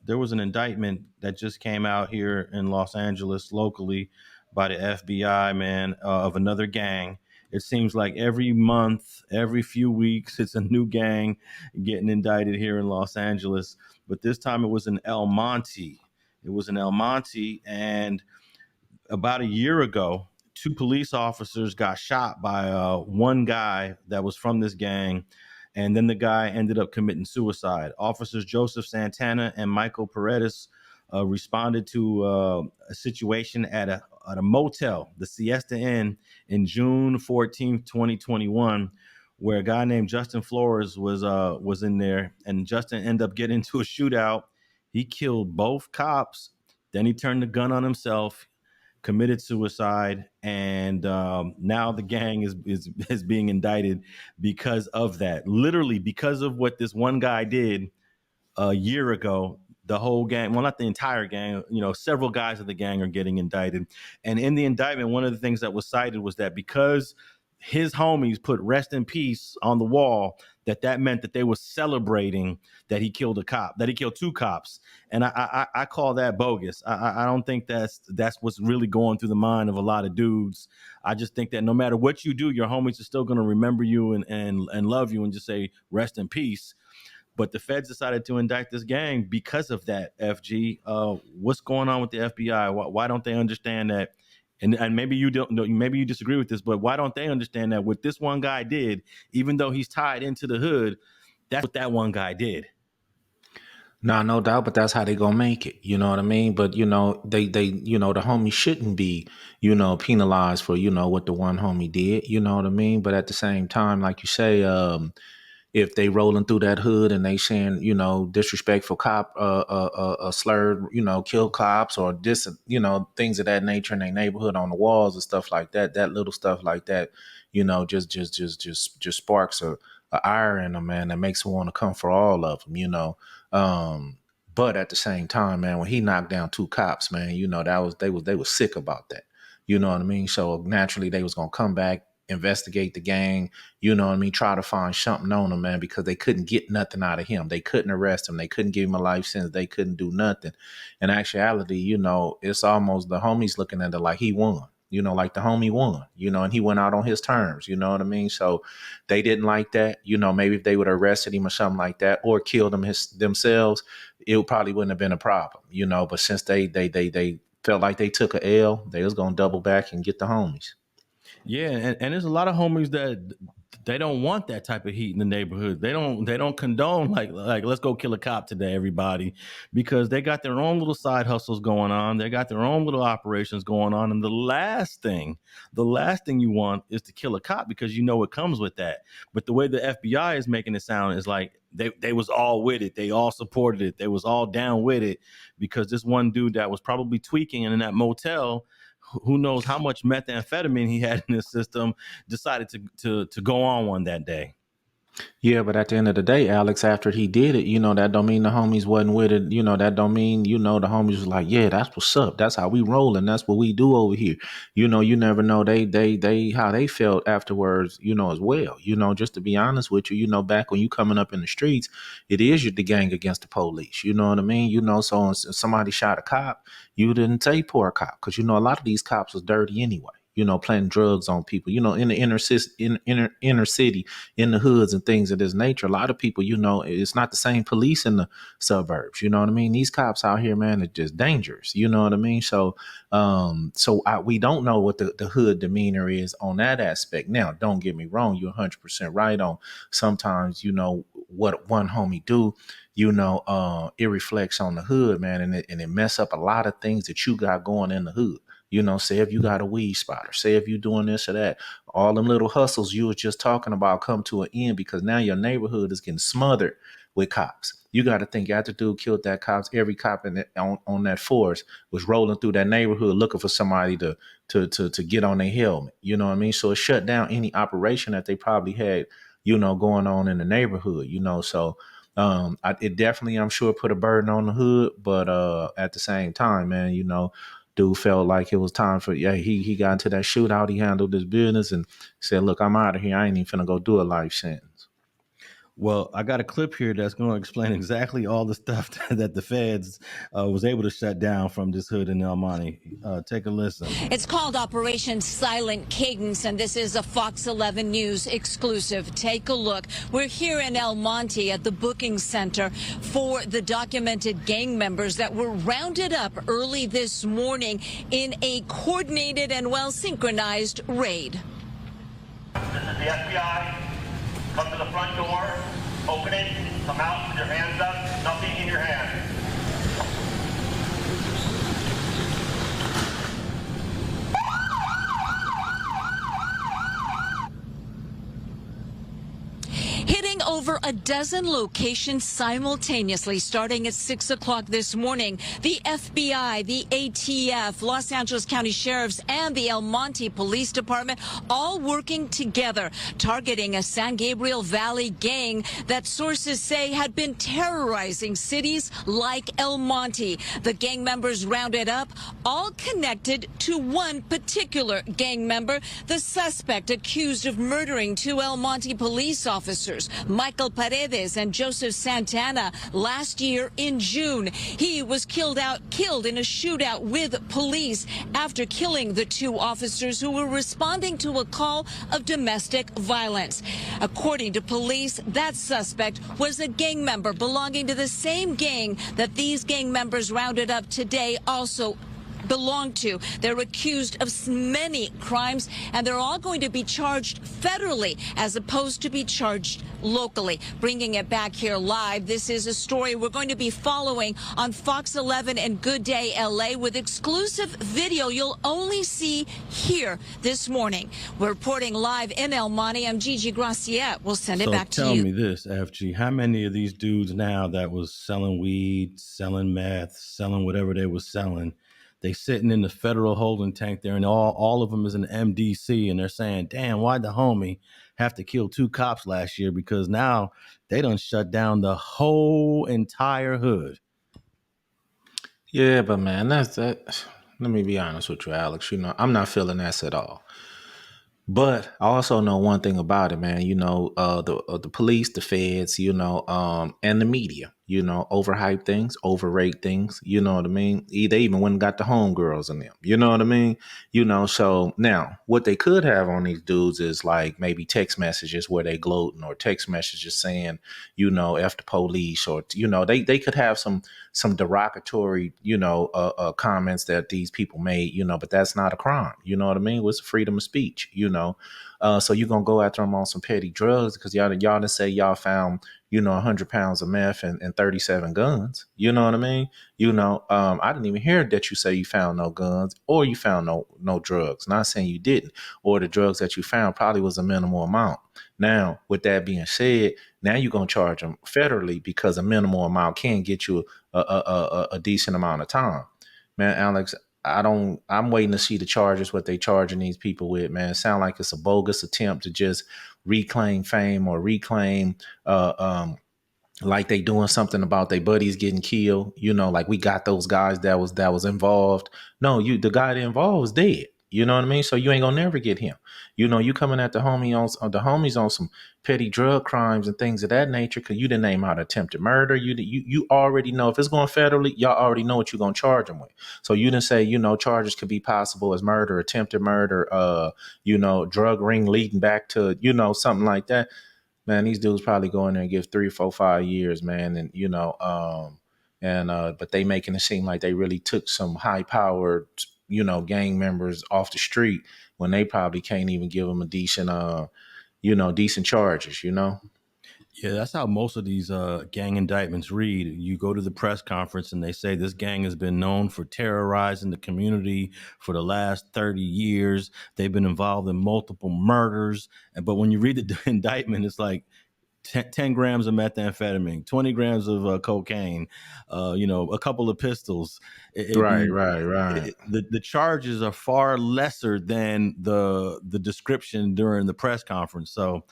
there was an indictment that just came out here in Los Angeles locally by the FBI, man, of another gang. It seems like every month, every few weeks, it's a new gang getting indicted here in Los Angeles. But this time it was in El Monte. It was in El Monte, and about a year ago, two police officers got shot by one guy that was from this gang, and then the guy ended up committing suicide. Officers Joseph Santana and Michael Paredes responded to a situation at a motel, the Siesta Inn, in June 14th, 2021, where a guy named Justin Flores was in there, and Justin ended up getting into a shootout. He killed both cops. Then he turned the gun on himself, committed suicide, and now the gang is being indicted because of that. Literally, because of what this one guy did a year ago. The whole gang, well, not the entire gang, several guys of the gang are getting indicted. And in the indictment, one of the things that was cited was that because his homies put rest in peace on the wall, that meant that they were celebrating that he killed a cop, that he killed two cops. And I call that bogus. I don't think that's what's really going through the mind of a lot of dudes. I just think that no matter what you do, your homies are still going to remember you and love you and just say rest in peace. But the feds decided to indict this gang because of that. FG, what's going on with the FBI? Why don't they understand that? And maybe you don't know, maybe you disagree with this, but why don't they understand that what this one guy did, even though he's tied into the hood, that's what that one guy did. No, no doubt, but that's how they gonna make it. You know what I mean? But they the homie shouldn't be, penalized for, what the one homie did. You know what I mean? But at the same time, like you say, if they rolling through that hood and they saying, disrespectful cop, slurred, kill cops or this, things of that nature in their neighborhood on the walls and stuff like that, that little stuff like that, just sparks a ire in them, man, that makes them want to come for all of them, but at the same time, man, when he knocked down two cops, man, they was sick about that. You know what I mean? So naturally they was gonna come back, investigate the gang, try to find something on him, man, because they couldn't get nothing out of him. They couldn't arrest him. They couldn't give him a life sentence. They couldn't do nothing. In actuality, it's almost the homies looking at it like he won. Like the homie won, and he went out on his terms, you know what I mean? So they didn't like that, maybe if they would have arrested him or something like that or killed him themselves, it probably wouldn't have been a problem, but since they felt like they took a L, they was going to double back and get the homies. Yeah, and there's a lot of homies that they don't want that type of heat in the neighborhood. They don't condone like let's go kill a cop today, everybody, because they got their own little side hustles going on. They got their own little operations going on, and the last thing you want is to kill a cop because it comes with that. But the way the FBI is making it sound is like they was all with it. They all supported it. They was all down with it because this one dude that was probably tweaking in that motel, who knows how much methamphetamine he had in his system, decided to go on one that day. Yeah, but at the end of the day, Alex, after he did it, that don't mean the homies wasn't with it. That don't mean, the homies was like, yeah, that's what's up. That's how we roll, and that's what we do over here. You never know they how they felt afterwards, as well. Just to be honest with you, back when you coming up in the streets, it is the gang against the police. You know what I mean? So when somebody shot a cop, you didn't say poor cop, because a lot of these cops was dirty anyway. Planting drugs on people, in the inner city, in the hoods and things of this nature. A lot of people, it's not the same police in the suburbs. You know what I mean? These cops out here, man, are just dangerous. You know what I mean? So, we don't know what the hood demeanor is on that aspect. Now, don't get me wrong. You're 100% right on. Sometimes, what one homie do, it reflects on the hood, man, and it mess up a lot of things that you got going in the hood. Say if you got a weed spot, or say if you doing this or that, all them little hustles you was just talking about come to an end because now your neighborhood is getting smothered with cops. You got to think after dude killed that cops, every cop on that force was rolling through that neighborhood looking for somebody to get on their helmet. You know what I mean? So it shut down any operation that they probably had, going on in the neighborhood. So it definitely, I'm sure, put a burden on the hood, but at the same time, man, dude felt like it was time for, he got into that shootout. He handled his business and said, look, I'm out of here. I ain't even finna go do a life sentence. Well, I got a clip here that's going to explain exactly all the stuff that the feds was able to shut down from this hood in El Monte. Take a listen. It's called Operation Silent Cadence, and this is a Fox 11 News exclusive. Take a look. We're here in El Monte at the booking center for the documented gang members that were rounded up early this morning in a coordinated and well-synchronized raid. This is the FBI. Come to the front door, open it, come out with your hands up, nothing in your hand. Hitting over a dozen locations simultaneously starting at 6 o'clock this morning. The FBI, the ATF, Los Angeles County Sheriffs, and the El Monte Police Department all working together, targeting a San Gabriel Valley gang that sources say had been terrorizing cities like El Monte. The gang members rounded up, all connected to one particular gang member, the suspect accused of murdering two El Monte police officers, Michael Paredes and Joseph Santana, last year in June. He was killed in a shootout with police after killing the two officers who were responding to a call of domestic violence. According to police, that suspect was a gang member belonging to the same gang that these gang members rounded up today also belong to. They're accused of many crimes, and they're all going to be charged federally as opposed to be charged locally. Bringing it back here live, this is a story we're going to be following on Fox 11 and Good Day LA with exclusive video you'll only see here this morning. We're reporting live in El Monte. I'm Gigi Graciette. We'll send it back to you. Tell me this, FG, how many of these dudes now that was selling weed, selling meth, selling whatever they was selling, they sitting in the federal holding tank there, and all of them is in MDC, and they're saying, damn, why'd the homie have to kill two cops last year? Because now they done shut down the whole entire hood. Yeah, but man, that's that. Let me be honest with you, Alex. I'm not feeling that at all. But I also know one thing about it, man. The police, the feds, and the media, overhype things, overrate things. You know what I mean? They even went and got the homegirls in them. You know what I mean? So now what they could have on these dudes is like maybe text messages where they gloating, or text messages saying, F the police, or, they could have some derogatory, comments that these people made, but that's not a crime. You know what I mean? It's freedom of speech, so you're going to go after them on some petty drugs because y'all didn't say y'all found, 100 pounds of meth and 37 guns. You know what I mean? I didn't even hear that you say you found no guns or you found no drugs. Not saying you didn't, or the drugs that you found probably was a minimal amount. Now, with that being said, now you're going to charge them federally because a minimal amount can get you a decent amount of time. Man, Alex, I'm waiting to see the charges, what they charging these people with, man. It sounds like it's a bogus attempt to just reclaim fame or reclaim, like they doing something about their buddies getting killed. Like we got those guys that was involved. No, the guy that involved was dead. You know what I mean? So you ain't gonna never get him. You coming at the homies on some petty drug crimes and things of that nature because you didn't name out attempted murder. You already know if it's going federally, y'all already know what you're gonna charge them with. So you didn't say charges could be possible as murder, attempted murder, drug ring leading back to something like that. Man, these dudes probably go in there and give 3, 4, 5 years, man, and but they making it seem like they really took some high powered gang members off the street when they probably can't even give them a decent decent charges. Yeah, that's how most of these gang indictments read. You go to the press conference and they say this gang has been known for terrorizing the community for the last 30 years. They've been involved in multiple murders. But when you read the indictment, it's like 10 grams of methamphetamine, 20 grams of cocaine, a couple of pistols. Right. The charges are far lesser than the description during the press conference. So,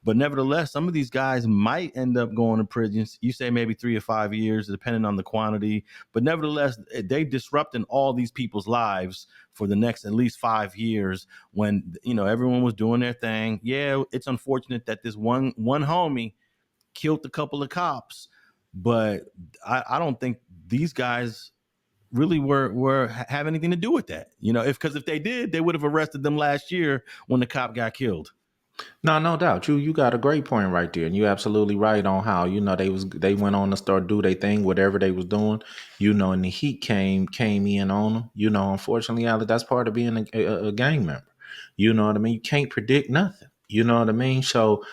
but nevertheless, some of these guys might end up going to prison. You say maybe 3 or 5 years, depending on the quantity. But nevertheless, they disrupting all these people's lives for the next at least 5 years when everyone was doing their thing. Yeah, it's unfortunate that this one homie killed a couple of cops, but I don't think these guys really were have anything to do with that. If they did, they would have arrested them last year when the cop got killed. No, no doubt. You got a great point right there, and you're absolutely right on how they went on to start do their thing, whatever they was doing, and the heat came in on them. Unfortunately, Alec, that's part of being a gang member. You know what I mean? You can't predict nothing. You know what I mean? So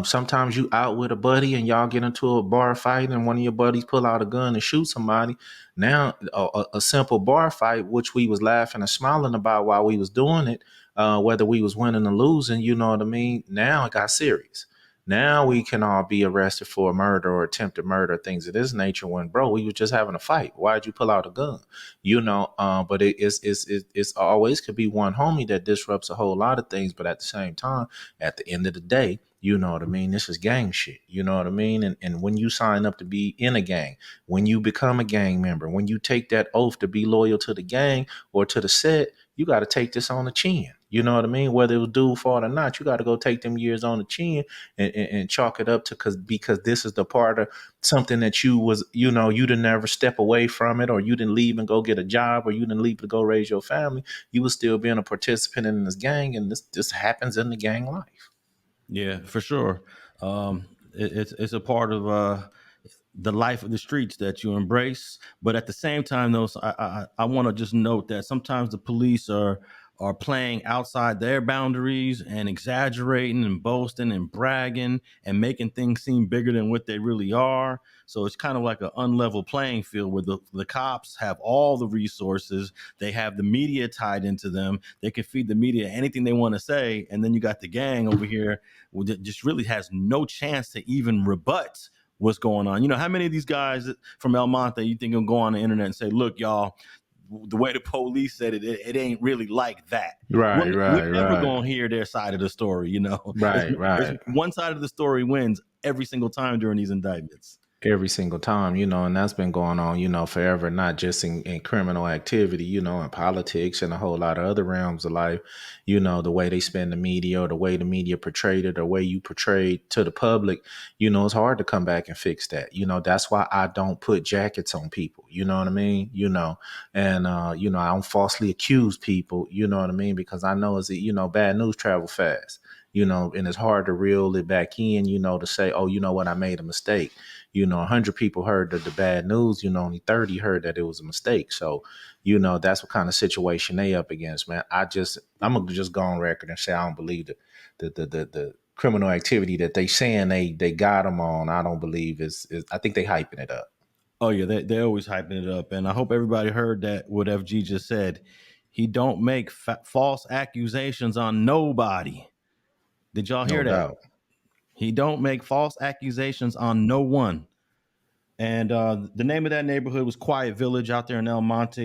sometimes you out with a buddy and y'all get into a bar fight, and one of your buddies pull out a gun and shoot somebody. Now a simple bar fight, which we was laughing and smiling about while we was doing it, whether we was winning or losing, you know what I mean? Now it got serious. Now we can all be arrested for murder or attempted murder, things of this nature. When, bro, we was just having a fight. Why'd you pull out a gun? But it's always could be one homie that disrupts a whole lot of things. But at the same time, at the end of the day, you know what I mean? This is gang shit. You know what I mean? And when you sign up to be in a gang, when you become a gang member, when you take that oath to be loyal to the gang or to the set, you got to take this on the chin. You know what I mean? Whether it was dude fault or not, you got to go take them years on the chin and chalk it up to because this is the part of something that you didn't ever step away from it, or you didn't leave and go get a job, or you didn't leave to go raise your family. You was still being a participant in this gang, and this happens in the gang life. Yeah, for sure. It's a part of the life of the streets that you embrace. But at the same time, though, I want to just note that sometimes the police are playing outside their boundaries and exaggerating and boasting and bragging and making things seem bigger than what they really are. So it's kind of like an unlevel playing field where the cops have all the resources. They have the media tied into them. They can feed the media anything they want to say. And then you got the gang over here that just really has no chance to even rebut what's going on. How many of these guys from Monte you think will go on the internet and say, look, y'all, the way the police said it ain't really like that. Right, We're right, never right, going to hear their side of the story. right, It's right. one side of the story wins every single time during these indictments. Every single time, and that's been going on, forever, not just in criminal activity, in politics and a whole lot of other realms of life, the way they spend the media or the way the media portrayed it, or the way you portrayed to the public, it's hard to come back and fix that. That's why I don't put jackets on people, you know what I mean? And, I don't falsely accuse people, you know what I mean? Because I know bad news travel fast. And it's hard to reel it back in, to say, oh, you know what, I made a mistake. 100 people heard the bad news, only 30 heard that it was a mistake. So, that's what kind of situation they up against, man. I'm gonna just go on record and say I don't believe the criminal activity that they saying they got them on. I don't believe is I think they hyping it up. Oh yeah, they're always hyping it up, and I hope everybody heard that what FG just said. He don't make false accusations on nobody. Did y'all No hear that? doubt. He don't make false accusations on no one. And the name of that neighborhood was Quiet Village out there in Monte.